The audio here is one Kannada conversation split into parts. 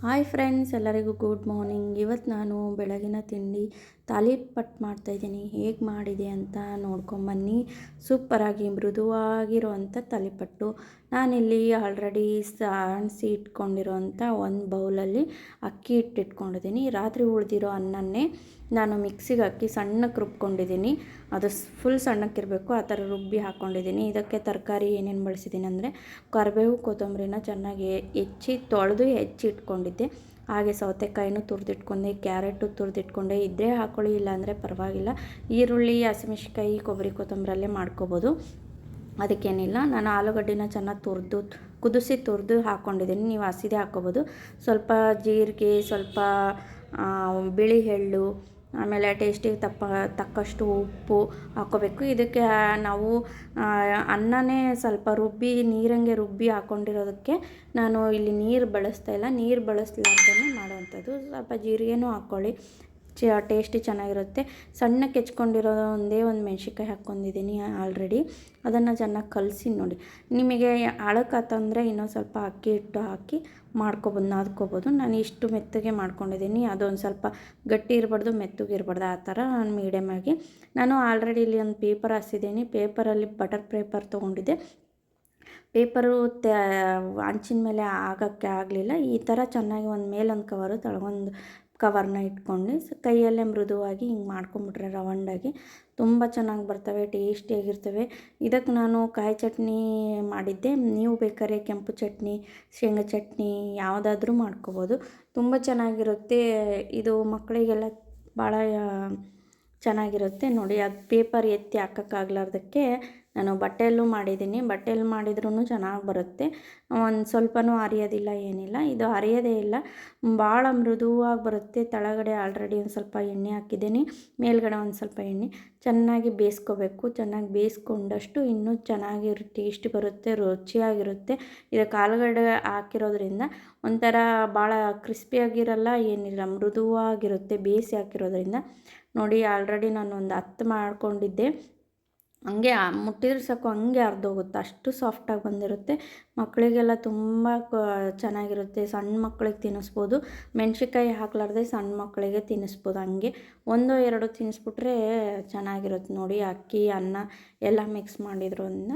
ಹಾಯ್ ಫ್ರೆಂಡ್ಸ್, ಎಲ್ಲರಿಗೂ ಗುಡ್ ಮಾರ್ನಿಂಗ್. ಇವತ್ತು ನಾನು ಬೆಳಗಿನ ತಿಂಡಿ ತಾಲಿಪಟ್ಟು ಮಾಡ್ತಾಯಿದ್ದೀನಿ. ಹೇಗೆ ಮಾಡಿದೆ ಅಂತ ನೋಡ್ಕೊಂಬನ್ನಿ. ಸೂಪರಾಗಿ ಮೃದುವಾಗಿರುವಂಥ ತಾಲಿಪಟ್ಟು. ನಾನಿಲ್ಲಿ ಆಲ್ರೆಡಿ ಸಾಣಿಸಿ ಇಟ್ಕೊಂಡಿರೋಂಥ ಒಂದು ಬೌಲಲ್ಲಿ ಅಕ್ಕಿ ಇಟ್ಟಿಟ್ಕೊಂಡಿದ್ದೀನಿ. ರಾತ್ರಿ ಉಳಿದಿರೋ ಅನ್ನನ್ನೇ ನಾನು ಮಿಕ್ಸಿಗೆ ಹಾಕಿ ಸಣ್ಣಕ್ಕೆ ರುಬ್ಕೊಂಡಿದ್ದೀನಿ. ಅದು ಫುಲ್ ಸಣ್ಣಕ್ಕಿರಬೇಕು, ಆ ಥರ ರುಬ್ಬಿ ಹಾಕ್ಕೊಂಡಿದ್ದೀನಿ. ಇದಕ್ಕೆ ತರಕಾರಿ ಏನೇನು ಬಳಸಿದ್ದೀನಿ ಅಂದರೆ ಕರಿಬೇವು, ಕೊತ್ತಂಬರಿನ ಚೆನ್ನಾಗಿ ತೊಳೆದು ಹೆಚ್ಚಿಟ್ಕೊಂಡಿದ್ದೆ. ಹಾಗೆ ಸೌತೆಕಾಯಿನೂ ತುರಿದಿಟ್ಕೊಂಡೆ, ಕ್ಯಾರೆಟು ತುರಿದಿಟ್ಕೊಂಡೆ. ಇದ್ದರೆ ಹಾಕ್ಕೊಳ್ಳಿ, ಇಲ್ಲಾಂದರೆ ಪರವಾಗಿಲ್ಲ. ಈರುಳ್ಳಿ, ಹಸಿಮೆಣ್ಸಿನ್ಕಾಯಿ, ಕೊಬ್ಬರಿ, ಕೊತ್ತಂಬರಲ್ಲೇ ಮಾಡ್ಕೋಬೋದು, ಅದಕ್ಕೇನಿಲ್ಲ. ನಾನು ಆಲೂಗಡ್ಡೆನ ಚೆನ್ನಾಗಿ ಕುದಿಸಿ ಹಾಕ್ಕೊಂಡಿದ್ದೀನಿ. ನೀವು ಹಸಿದೇ ಹಾಕ್ಕೋಬೋದು. ಸ್ವಲ್ಪ ಜೀರಿಗೆ, ಸ್ವಲ್ಪ ಬಿಳಿ ಎಳ್ಳು, ಆಮೇಲೆ ಟೇಸ್ಟಿಗೆ ತಕ್ಕಷ್ಟು ಉಪ್ಪು ಹಾಕ್ಕೋಬೇಕು. ಇದಕ್ಕೆ ನಾವು ಅನ್ನನೇ ಸ್ವಲ್ಪ ನೀರಂಗೆ ರುಬ್ಬಿ ಹಾಕ್ಕೊಂಡಿರೋದಕ್ಕೆ ನಾನು ಇಲ್ಲಿ ನೀರು ಬಳಸ್ತಾಯಿಲ್ಲ. ನೀರು ಬಳಸಲಾರ್ದೇ ಮಾಡೋವಂಥದ್ದು. ಸ್ವಲ್ಪ ಜೀರಿಗೆನೂ ಹಾಕ್ಕೊಳ್ಳಿ, ಟೇಸ್ಟಿ ಚೆನ್ನಾಗಿರುತ್ತೆ. ಸಣ್ಣಕ್ಕೆ ಹೆಚ್ಕೊಂಡಿರೋ ಒಂದೇ ಒಂದು ಮೆಣ್ಸಿನ್ಕಾಯಿ ಹಾಕ್ಕೊಂಡಿದ್ದೀನಿ ಆಲ್ರೆಡಿ. ಅದನ್ನು ಚೆನ್ನಾಗಿ ಕಲಸಿ ನೋಡಿ. ನಿಮಗೆ ಅಳಕಾತಂದರೆ ಇನ್ನೊಂದು ಸ್ವಲ್ಪ ಅಕ್ಕಿ ಹಿಟ್ಟು ಹಾಕಿ ನಾದ್ಕೋಬೋದು. ನಾನು ಇಷ್ಟು ಮೆತ್ತಗೆ ಮಾಡ್ಕೊಂಡಿದ್ದೀನಿ. ಅದೊಂದು ಸ್ವಲ್ಪ ಗಟ್ಟಿ ಇರಬಾರ್ದು, ಮೆತ್ತಗೆ ಇರಬಾರ್ದು, ಆ ಥರ ನಾನು ಮೀಡಿಯಮಾಗಿ. ನಾನು ಆಲ್ರೆಡಿ ಇಲ್ಲಿ ಒಂದು ಪೇಪರ್ ಹಾಸಿದ್ದೀನಿ. ಪೇಪರಲ್ಲಿ ಬಟರ್ ಪೇಪರ್ ತೊಗೊಂಡಿದ್ದೆ. ಪೇಪರು ಹಂಚಿನ ಮೇಲೆ ಆಗೋಕ್ಕೆ ಆಗಲಿಲ್ಲ. ಈ ಥರ ಚೆನ್ನಾಗಿ ಒಂದು ಮೇಲೊಂದು ಕವರು, ತಳಗೊಂದು ಕವರ್ನ ಇಟ್ಕೊಂಡು ಕೈಯಲ್ಲೇ ಮೃದುವಾಗಿ ಹಿಂಗೆ ಮಾಡ್ಕೊಂಬಿಟ್ರೆ ರವಂಡಾಗಿ ತುಂಬ ಚೆನ್ನಾಗಿ ಬರ್ತವೆ, ಟೇಸ್ಟಿಯಾಗಿರ್ತವೆ. ಇದಕ್ಕೆ ನಾನು ಕಾಯಿ ಚಟ್ನಿ ಮಾಡಿದ್ದೆ. ನೀವು ಬೇಕಾದ್ರೆ ಕೆಂಪು ಚಟ್ನಿ, ಶೇಂಗಾ ಚಟ್ನಿ ಯಾವುದಾದ್ರೂ ಮಾಡ್ಕೋಬೋದು, ತುಂಬ ಚೆನ್ನಾಗಿರುತ್ತೆ. ಇದು ಮಕ್ಕಳಿಗೆಲ್ಲ ಭಾಳ ಚೆನ್ನಾಗಿರುತ್ತೆ ನೋಡಿ. ಅದು ಪೇಪರ್ ಎತ್ತಿ ಹಾಕೋಕ್ಕಾಗ್ಲಾರ್ದಕ್ಕೆ ನಾನು ಬಟ್ಟೆಯಲ್ಲೂ ಮಾಡಿದ್ದೀನಿ. ಬಟ್ಟೆಯಲ್ಲಿ ಮಾಡಿದ್ರೂ ಚೆನ್ನಾಗಿ ಬರುತ್ತೆ. ಒಂದು ಸ್ವಲ್ಪನೂ ಹರಿಯೋದಿಲ್ಲ, ಏನಿಲ್ಲ. ಇದು ಹರಿಯೋದೇ ಇಲ್ಲ, ಭಾಳ ಮೃದುವಾಗಿ ಬರುತ್ತೆ. ಕೆಳಗಡೆ ಆಲ್ರೆಡಿ ಒಂದು ಸ್ವಲ್ಪ ಎಣ್ಣೆ ಹಾಕಿದ್ದೀನಿ, ಮೇಲ್ಗಡೆ ಒಂದು ಸ್ವಲ್ಪ ಎಣ್ಣೆ. ಚೆನ್ನಾಗಿ ಬೇಯಿಸ್ಕೋಬೇಕು. ಚೆನ್ನಾಗಿ ಬೇಯಿಸ್ಕೊಂಡಷ್ಟು ಇನ್ನೂ ಚೆನ್ನಾಗಿ ಟೇಸ್ಟ್ ಬರುತ್ತೆ, ರುಚಿಯಾಗಿರುತ್ತೆ. ಇದಕ್ಕೆ ಆಲೂಗಡ್ಡೆ ಹಾಕಿರೋದ್ರಿಂದ ಒಂಥರ ಭಾಳ ಕ್ರಿಸ್ಪಿಯಾಗಿರಲ್ಲ, ಏನಿಲ್ಲ, ಮೃದುವಾಗಿರುತ್ತೆ ಬೇಯಿಸಿ ಹಾಕಿರೋದ್ರಿಂದ. ನೋಡಿ, ಆಲ್ರೆಡಿ ನಾನು ಒಂದು 10 ಮಾಡ್ಕೊಂಡಿದ್ದೆ. ಹಂಗೆ ಮುಟ್ಟಿದ್ರೆ ಸಾಕು, ಹಂಗೆ ಅರ್ಧೋಗುತ್ತೆ, ಅಷ್ಟು ಸಾಫ್ಟಾಗಿ ಬಂದಿರುತ್ತೆ. ಮಕ್ಕಳಿಗೆಲ್ಲ ತುಂಬ ಚೆನ್ನಾಗಿರುತ್ತೆ. ಸಣ್ಣ ಮಕ್ಕಳಿಗೆ ತಿನ್ನಿಸ್ಬೋದು. ಮೆಣ್ಸಿನ್ಕಾಯಿ ಹಾಕ್ಲಾರ್ದೆ ಸಣ್ಣ ಮಕ್ಕಳಿಗೆ ತಿನ್ನಿಸ್ಬೋದು. ಹಂಗೆ 1-2 ತಿನ್ನಿಸ್ಬಿಟ್ರೆ ಚೆನ್ನಾಗಿರುತ್ತೆ ನೋಡಿ. ಅಕ್ಕಿ, ಅನ್ನ ಎಲ್ಲ ಮಿಕ್ಸ್ ಮಾಡಿದ್ರಿಂದ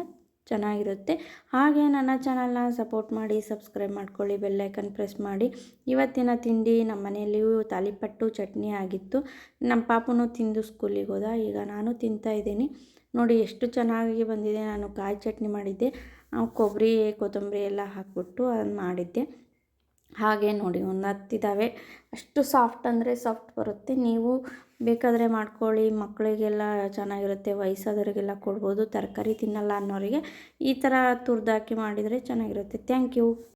ಚೆನ್ನಾಗಿರುತ್ತೆ. ಹಾಗೆ ನನ್ನ ಚಾನಲ್ನ ಸಪೋರ್ಟ್ ಮಾಡಿ, ಸಬ್ಸ್ಕ್ರೈಬ್ ಮಾಡ್ಕೊಳ್ಳಿ, ಬೆಲ್ ಐಕನ್ ಪ್ರೆಸ್ ಮಾಡಿ. ಇವತ್ತಿನ ತಿಂಡಿ ನಮ್ಮ ಮನೆಯಲ್ಲಿಯೂ ತಾಲಿಪಟ್ಟು ಚಟ್ನಿ ಆಗಿತ್ತು. ನಮ್ಮ ಪಾಪನೂ ತಿಂದು ಸ್ಕೂಲಿಗೆ ಹೋದ. ಈಗ ನಾನು ತಿಂತಾಯಿದ್ದೀನಿ. ನೋಡಿ ಎಷ್ಟು ಚೆನ್ನಾಗಿ ಬಂದಿದೆ. ನಾನು ಕಾಯಿ ಚಟ್ನಿ ಮಾಡಿದ್ದೆ, ಕೊಬ್ಬರಿ, ಕೊತ್ತಂಬರಿ ಎಲ್ಲ ಹಾಕ್ಬಿಟ್ಟು ಅದನ್ನು ಮಾಡಿದ್ದೆ. ಹಾಗೆ ನೋಡಿ, ಒಂದು 10 ಇದ್ದಾವೆ. ಅಷ್ಟು ಸಾಫ್ಟ್ ಅಂದರೆ ಸಾಫ್ಟ್ ಬರುತ್ತೆ. ನೀವು ಬೇಕಾದರೆ ಮಾಡ್ಕೊಳ್ಳಿ, ಮಕ್ಕಳಿಗೆಲ್ಲ ಚೆನ್ನಾಗಿರುತ್ತೆ. ವಯಸ್ಸಾದವರಿಗೆಲ್ಲ ಕೊಡ್ಬೋದು. ತರಕಾರಿ ತಿನ್ನಲ್ಲ ಅನ್ನೋರಿಗೆ ಈ ಥರ ತುರಿದಾಕಿ ಮಾಡಿದರೆ ಚೆನ್ನಾಗಿರುತ್ತೆ. Thank you.